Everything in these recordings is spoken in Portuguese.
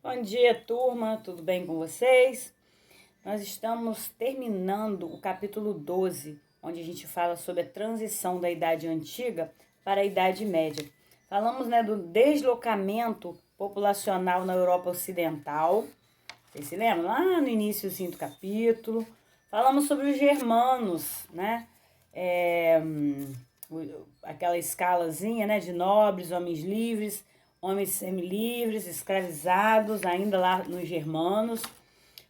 Bom dia, turma, tudo bem com vocês? Nós estamos terminando o capítulo 12, onde a gente fala sobre a transição da Idade Antiga para a Idade Média. Falamos, do deslocamento populacional na Europa Ocidental. Vocês se lembram? Lá no início do capítulo. Falamos sobre os germanos, aquela escalazinha, de nobres, homens livres, homens semilivres, escravizados, ainda lá nos germanos.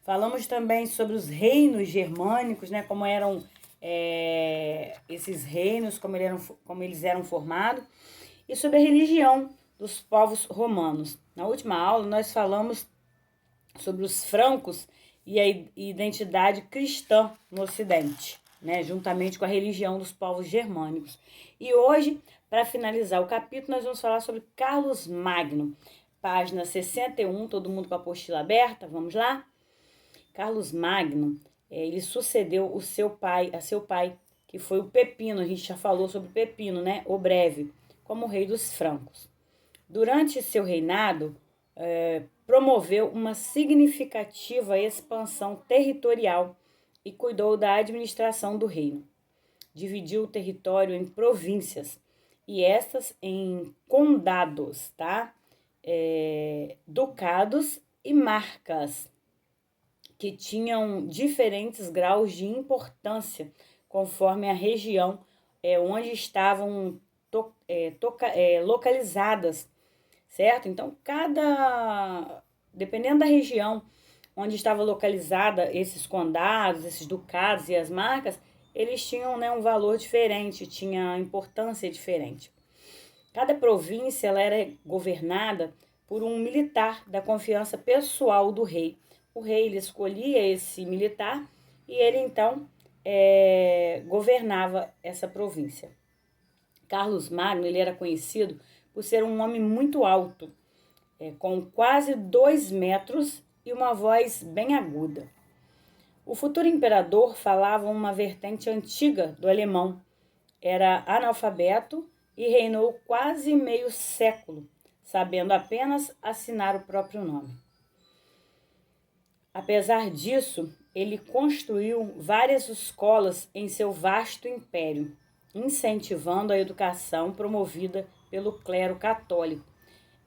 Falamos também sobre os reinos germânicos, como eram esses reinos, como eles eram formados, e sobre a religião dos povos romanos. Na última aula, nós falamos sobre os francos e a identidade cristã no Ocidente, juntamente com a religião dos povos germânicos. E hoje, para finalizar o capítulo, nós vamos falar sobre Carlos Magno, página 61, todo mundo com a apostila aberta, vamos lá? Carlos Magno, ele sucedeu a seu pai, que foi o Pepino, a gente já falou sobre o Pepino, o Breve, como rei dos francos. Durante seu reinado, promoveu uma significativa expansão territorial e cuidou da administração do reino. Dividiu o território em províncias e estas em condados, ducados e marcas, que tinham diferentes graus de importância conforme a região onde estavam localizadas, certo? Então, dependendo da região onde estava localizada esses condados, esses ducados e as marcas, eles tinham um valor diferente, tinha importância diferente. Cada província ela era governada por um militar da confiança pessoal do rei. O rei ele escolhia esse militar e ele então governava essa província. Carlos Magno ele era conhecido por ser um homem muito alto, com quase 2 metros e uma voz bem aguda. O futuro imperador falava uma vertente antiga do alemão, era analfabeto e reinou quase meio século, sabendo apenas assinar o próprio nome. Apesar disso, ele construiu várias escolas em seu vasto império, incentivando a educação promovida pelo clero católico.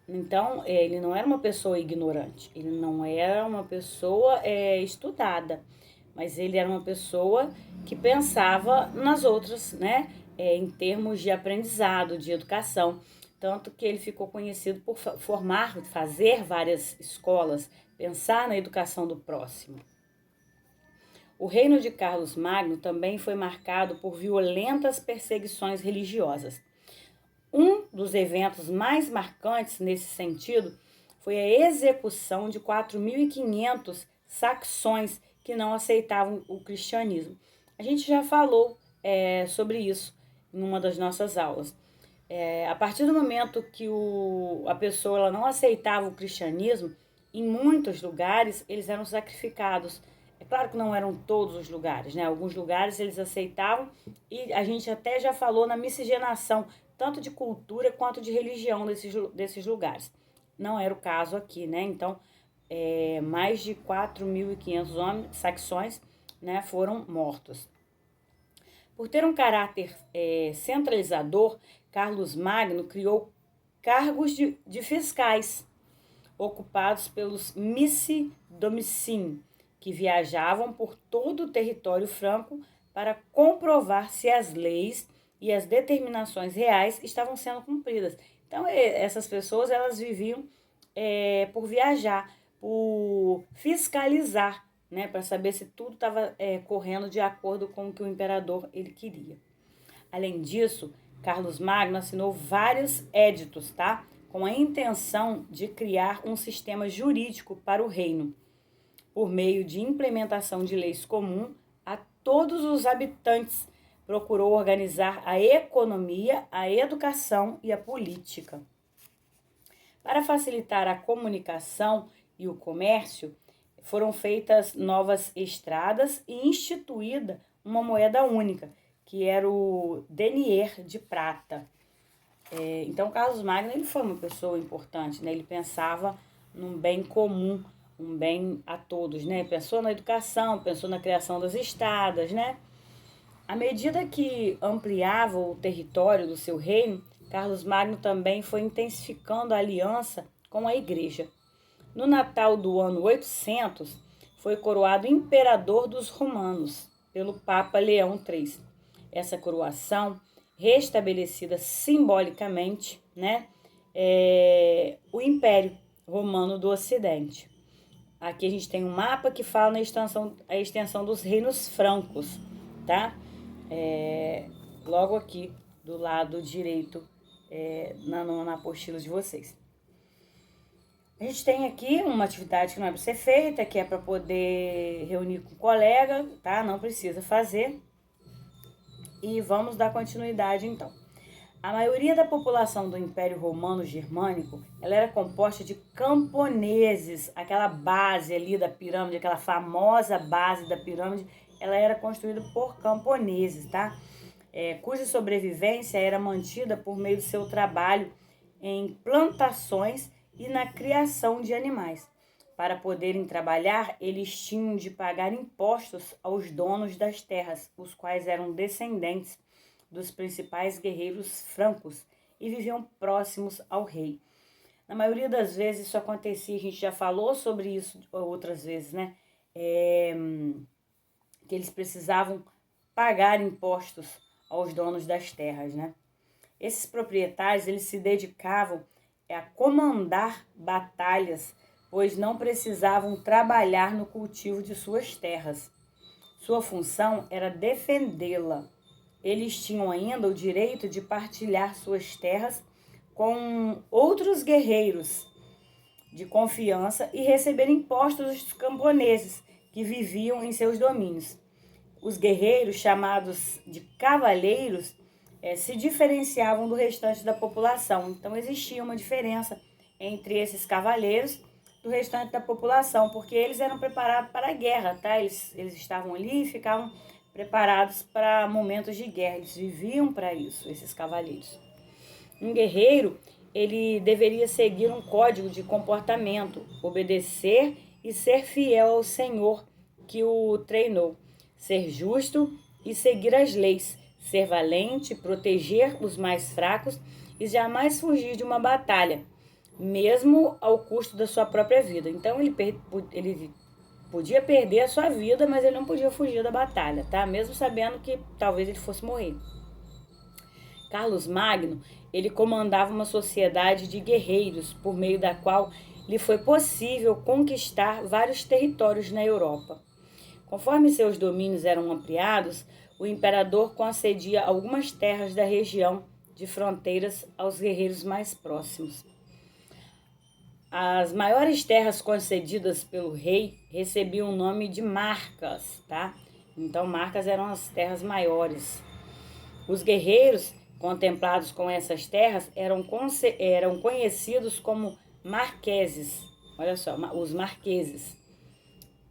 Então, ele não era uma pessoa ignorante, ele não era uma pessoa estudada, mas ele era uma pessoa que pensava nas outras, em termos de aprendizado, de educação. Tanto que ele ficou conhecido por fazer várias escolas, pensar na educação do próximo. O reino de Carlos Magno também foi marcado por violentas perseguições religiosas. Um dos eventos mais marcantes nesse sentido foi a execução de 4.500 saxões que não aceitavam o cristianismo. A gente já falou sobre isso em uma das nossas aulas. A partir do momento que a pessoa ela não aceitava o cristianismo, em muitos lugares eles eram sacrificados. É claro que não eram todos os lugares, Alguns lugares eles aceitavam e a gente até já falou na miscigenação, tanto de cultura quanto de religião desses lugares. Não era o caso aqui, Então, mais de 4.500 saxões, foram mortos. Por ter um caráter centralizador, Carlos Magno criou cargos de fiscais, ocupados pelos missi domicilium, que viajavam por todo o território franco para comprovar se as leis e as determinações reais estavam sendo cumpridas. Então, essas pessoas elas viviam por viajar, por fiscalizar, para saber se tudo estava correndo de acordo com o que o imperador ele queria. Além disso, Carlos Magno assinou vários éditos, com a intenção de criar um sistema jurídico para o reino, por meio de implementação de leis comuns a todos os habitantes. Procurou organizar a economia, a educação e a política. Para facilitar a comunicação e o comércio, foram feitas novas estradas e instituída uma moeda única, que era o denier de prata. Então, Carlos Magno ele foi uma pessoa importante, Ele pensava num bem comum, um bem a todos, né? Pensou na educação, pensou na criação das estradas, né? À medida que ampliava o território do seu reino, Carlos Magno também foi intensificando a aliança com a Igreja. No Natal do ano 800, foi coroado imperador dos romanos pelo Papa Leão III. Essa coroação, restabelecida simbolicamente, né, o Império Romano do Ocidente. Aqui a gente tem um mapa que fala na extensão dos reinos francos, tá? Logo aqui do lado direito, na apostila de vocês. A gente tem aqui uma atividade que não é para ser feita, que é para poder reunir com o colega, tá? Não precisa fazer. E vamos dar continuidade então. A maioria da população do Império Romano Germânico, ela era composta de camponeses. Aquela base ali da pirâmide, aquela famosa base da pirâmide, ela era construída por camponeses, tá? Cuja sobrevivência era mantida por meio do seu trabalho em plantações e na criação de animais. Para poderem trabalhar, eles tinham de pagar impostos aos donos das terras, os quais eram descendentes dos principais guerreiros francos e viviam próximos ao rei. Na maioria das vezes isso acontecia, a gente já falou sobre isso outras vezes, né? Que eles precisavam pagar impostos aos donos das terras, né? Esses proprietários, eles se dedicavam a comandar batalhas, pois não precisavam trabalhar no cultivo de suas terras. Sua função era defendê-la. Eles tinham ainda o direito de partilhar suas terras com outros guerreiros de confiança e receber impostos dos camponeses que viviam em seus domínios. Os guerreiros, chamados de cavaleiros, se diferenciavam do restante da população. Então existia uma diferença entre esses cavaleiros do restante da população, porque eles eram preparados para a guerra, tá? Eles estavam ali e ficavam preparados para momentos de guerra. Eles viviam para isso, esses cavaleiros. Um guerreiro, ele deveria seguir um código de comportamento, obedecer e ser fiel ao Senhor que o treinou, ser justo e seguir as leis, ser valente, proteger os mais fracos e jamais fugir de uma batalha, mesmo ao custo da sua própria vida. Então ele podia perder a sua vida, mas ele não podia fugir da batalha, tá? Mesmo sabendo que talvez ele fosse morrer. Carlos Magno, ele comandava uma sociedade de guerreiros, por meio da qual lhe foi possível conquistar vários territórios na Europa. Conforme seus domínios eram ampliados, o imperador concedia algumas terras da região de fronteiras aos guerreiros mais próximos. As maiores terras concedidas pelo rei recebiam o nome de marcas, tá? Então, marcas eram as terras maiores. Os guerreiros contemplados com essas terras eram conhecidos como marqueses. Olha só, os marqueses.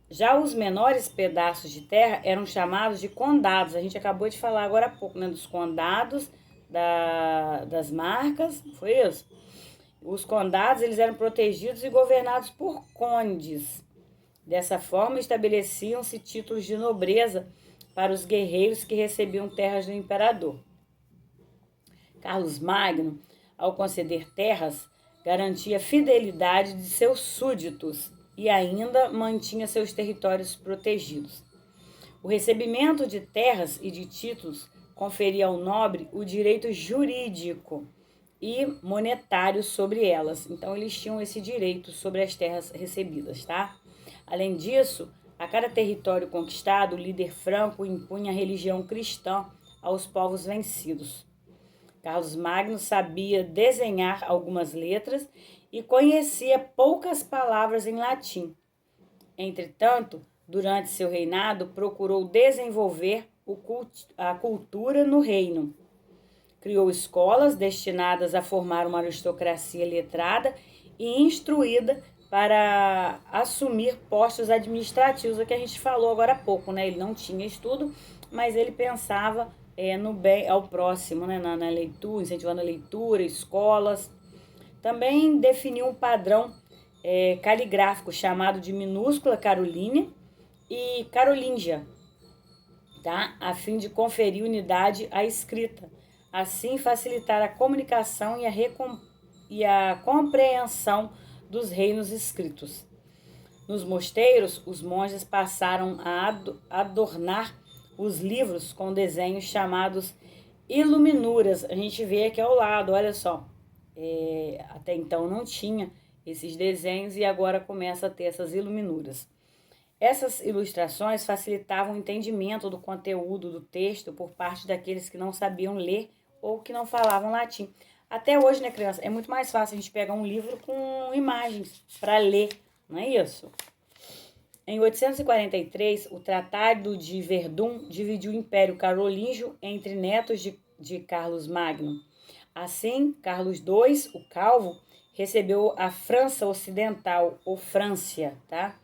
Já os menores pedaços de terra eram chamados de condados. A gente acabou de falar agora há pouco, né? Dos condados, das marcas, foi isso? Os condados, eles eram protegidos e governados por condes. Dessa forma, estabeleciam-se títulos de nobreza para os guerreiros que recebiam terras do imperador. Carlos Magno, ao conceder terras, garantia a fidelidade de seus súditos e ainda mantinha seus territórios protegidos. O recebimento de terras e de títulos conferia ao nobre o direito jurídico e monetário sobre elas. Então, eles tinham esse direito sobre as terras recebidas, tá? Além disso, a cada território conquistado, o líder franco impunha a religião cristã aos povos vencidos. Carlos Magno sabia desenhar algumas letras e conhecia poucas palavras em latim. Entretanto, durante seu reinado, procurou desenvolver a cultura no reino. Criou escolas destinadas a formar uma aristocracia letrada e instruída para assumir postos administrativos, o que a gente falou agora há pouco, né? Ele não tinha estudo, mas ele pensava no bem ao próximo, né? na leitura, incentivando a leitura, escolas. Também definiu um padrão caligráfico chamado de minúscula Caroline e carolíngia, tá? A fim de conferir unidade à escrita, assim facilitar a comunicação e a compreensão dos reinos escritos. Nos mosteiros, os monges passaram a adornar os livros com desenhos chamados iluminuras. A gente vê aqui ao lado, olha só. Até então não tinha esses desenhos e agora começa a ter essas iluminuras. Essas ilustrações facilitavam o entendimento do conteúdo do texto por parte daqueles que não sabiam ler ou que não falavam latim. Até hoje, né, criança, é muito mais fácil a gente pegar um livro com imagens para ler, não é isso? Em 843, o Tratado de Verdun dividiu o Império Carolíngio entre netos de Carlos Magno. Assim, Carlos II, o Calvo, recebeu a França Ocidental, ou Frância, tá?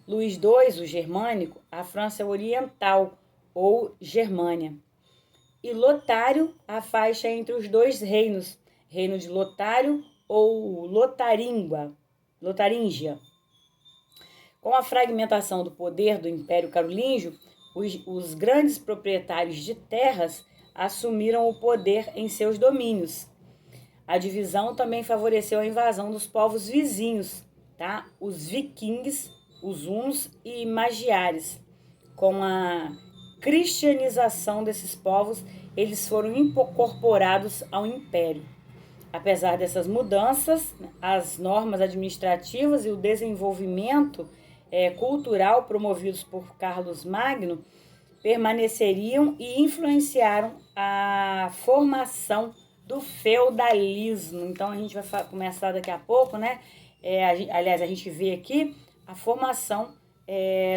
Luís II, o Germânico, a França Oriental, ou Germânia. E Lotário, a faixa entre os dois reinos, reino de Lotário ou Lotaríngia. Com a fragmentação do poder do Império Carolíngio, os grandes proprietários de terras assumiram o poder em seus domínios. A divisão também favoreceu a invasão dos povos vizinhos, tá? Os vikings, os hunos e magiares. Com a cristianização desses povos, eles foram incorporados ao império. Apesar dessas mudanças, as normas administrativas e o desenvolvimento cultural promovidos por Carlos Magno permaneceriam e influenciaram a formação do feudalismo. Então a gente vai começar daqui a pouco, né? Aliás, a gente vê aqui a formação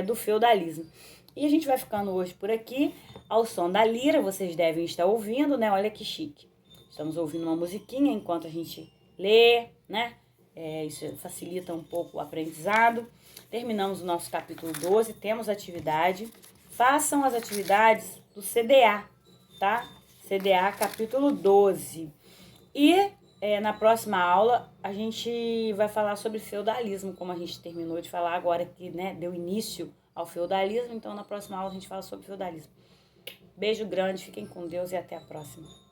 do feudalismo. E a gente vai ficando hoje por aqui, ao som da lira, vocês devem estar ouvindo, né? Olha que chique. Estamos ouvindo uma musiquinha enquanto a gente lê, né? Isso facilita um pouco o aprendizado. Terminamos o nosso capítulo 12, temos atividade. Façam as atividades do CDA, tá? CDA capítulo 12. E na próxima aula a gente vai falar sobre feudalismo, como a gente terminou de falar agora que, né, deu início ao feudalismo. Então na próxima aula a gente fala sobre feudalismo. Beijo grande, fiquem com Deus e até a próxima.